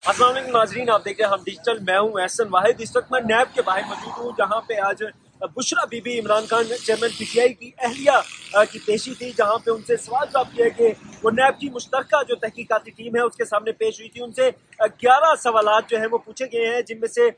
अस्सलाम वालेकुम नाज़रीन, आप देख रहे हैं हम डिजिटल। मैं हूं एहसन वाहिद। इस वक्त मैं नैब के बाहर मौजूद हूं, जहां पे आज बुशरा बीबी इमरान खान चेयरमैन पीटीआई की अहलिया की पेशी थी, जहां पे उनसे सवाल जवाब किया कि वो नैब की मुश्तरका जो तहकीकाती टीम है उसके सामने पेश हुई थी। उनसे 11 सवालात जो है वो पूछे गए हैं, जिनमें से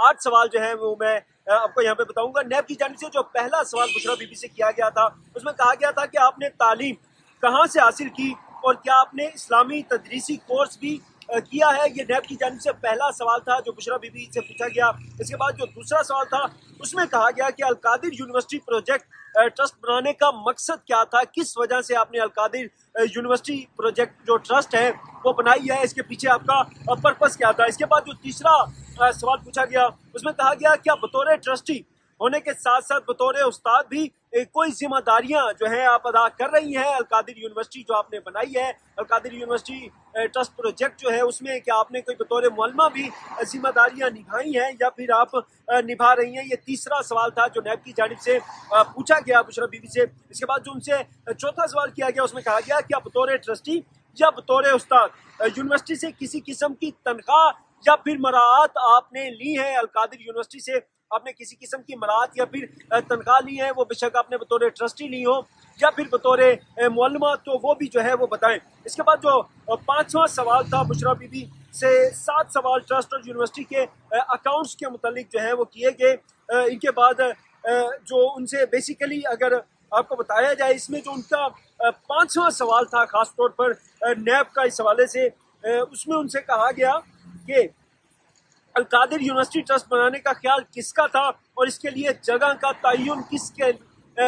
8 सवाल जो है वो मैं आपको यहाँ पे बताऊंगा। नैब की जानिब से जो पहला सवाल बुशरा बीबी से किया गया था, उसमें कहा गया था कि आपने तालीम कहाँ से हासिल की और क्या आपने इस्लामी तदरीसी कोर्स भी किया है। ये नैब की जानिब से पहला सवाल था जो बुशरा बीबी से पूछा गया। इसके बाद जो दूसरा सवाल था उसमें कहा गया कि अलकादिर यूनिवर्सिटी प्रोजेक्ट ट्रस्ट बनाने का मकसद क्या था, किस वजह से आपने अलकादिर यूनिवर्सिटी प्रोजेक्ट जो ट्रस्ट है वो बनाई है, इसके पीछे आपका पर्पस क्या था। इसके बाद जो तीसरा सवाल पूछा गया उसमें कहा गया क्या बतौर ट्रस्टी होने के साथ साथ बतौर उस्ताद भी कोई जिम्मेदारियां जो है आप अदा कर रही हैं अलकादिर यूनिवर्सिटी जो आपने बनाई है, अलकादिर यूनिवर्सिटी ट्रस्ट प्रोजेक्ट जो है उसमें क्या आपने कोई बतौर मुअल्लिमा भी जिम्मेदारियां निभाई हैं या फिर आप निभा रही हैं। ये तीसरा सवाल था जो नैब की जानिब से पूछा गया बुशरा बीबी से। इसके बाद जो उनसे चौथा सवाल किया गया उसमें कहा गया क्या बतौर ट्रस्टी या बतौर उस्ताद यूनिवर्सिटी से किसी किस्म की तनख्वाह या फिर मराहत आपने ली है, अलकादिर यूनिवर्सिटी से आपने किसी किस्म की मराहत या फिर तनख्वाह ली है, वो बेशक आपने बतौर ट्रस्टी ली हो या फिर बतौर मुअल्लिमा, तो वो भी जो है वो बताएं। इसके बाद जो पांचवा सवाल था बुशरा बीबी से 7 सवाल ट्रस्ट और यूनिवर्सिटी के अकाउंट्स के मुतालिक जो है वो किए गए। इनके बाद जो उनसे बेसिकली अगर आपको बताया जाए, इसमें जो उनका पांचवा सवाल था खास तौर पर नैब का इस हवाले से, उसमें उनसे कहा गया कि अलकादिर यूनिवर्सिटी ट्रस्ट बनाने का ख्याल किसका था और इसके लिए जगह का तयन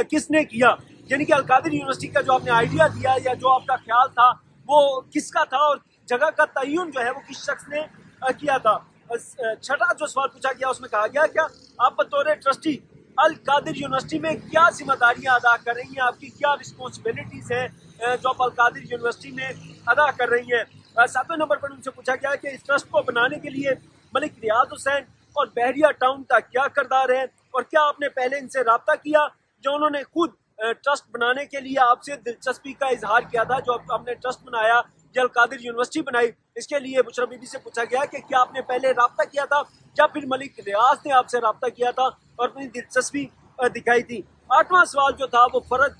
किसने किया। यानी कि अलकादिर यूनिवर्सिटी का जो आपने आइडिया दिया या जो आपका ख्याल था वो किसका था और जगह का तयन जो है वो किस शख्स ने किया था। छठा जो सवाल पूछा गया उसमें कहा गया क्या आप बतौर ट्रस्टी अलकादिर यूनिवर्सिटी में क्या जिम्मेदारियां अदा कर रही हैं, आपकी क्या रिस्पॉन्सिबिलिटीज हैं जो आप अलकादिर यूनिवर्सिटी में अदा कर रही हैं। 7वें नंबर पर उनसे पूछा गया कि इस ट्रस्ट को बनाने के लिए मलिक रियाज हुसैन और बहरिया टाउन का क्या किरदार है और क्या आपने पहले इनसे राब्ता किया जो उन्होंने खुद ट्रस्ट बनाने के लिए आपसे दिलचस्पी का इजहार किया था, जो आपने ट्रस्ट बनाया या अलकादिर यूनिवर्सिटी बनाई। इसके लिए बुशरा बीबी से पूछा गया कि क्या आपने पहले राब्ता किया था या फिर मलिक रियाज ने आपसे राब्ता किया था और अपनी दिलचस्पी दिखाई थी। 8वां सवाल जो था वो फरद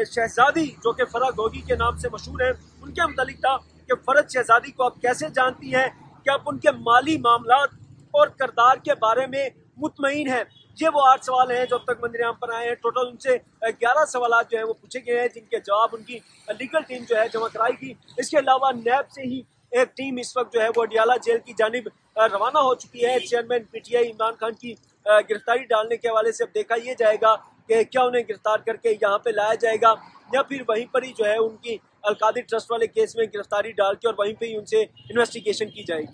शहजादी जो कि फरद होगी के नाम से मशहूर है, उनके मुतालिक था कि फरद शहजादी को आप कैसे जानती हैं, क्या आप उनके माली मामलात और किरदार के बारे में मुतमईन हैं। ये वो 8 सवाल हैं जो अब तक मंदिर आम पर आए हैं। टोटल उनसे 11 सवाल जो है वो पूछे गए हैं, जिनके जवाब उनकी लीगल टीम जो है जमा कराएगी। इसके अलावा नैब से ही एक टीम इस वक्त जो है वो अडियाला जेल की जानिब रवाना हो चुकी है। चेयरमैन पीटीआई इमरान खान की गिरफ्तारी डालने के हवाले से अब देखा ये जाएगा कि क्या उन्हें गिरफ्तार करके यहाँ पे लाया जाएगा या फिर वहीं पर ही जो है उनकी अलकादिर ट्रस्ट वाले केस में गिरफ्तारी डाल के और वहीं पे ही उनसे इन्वेस्टिगेशन की जाएगी।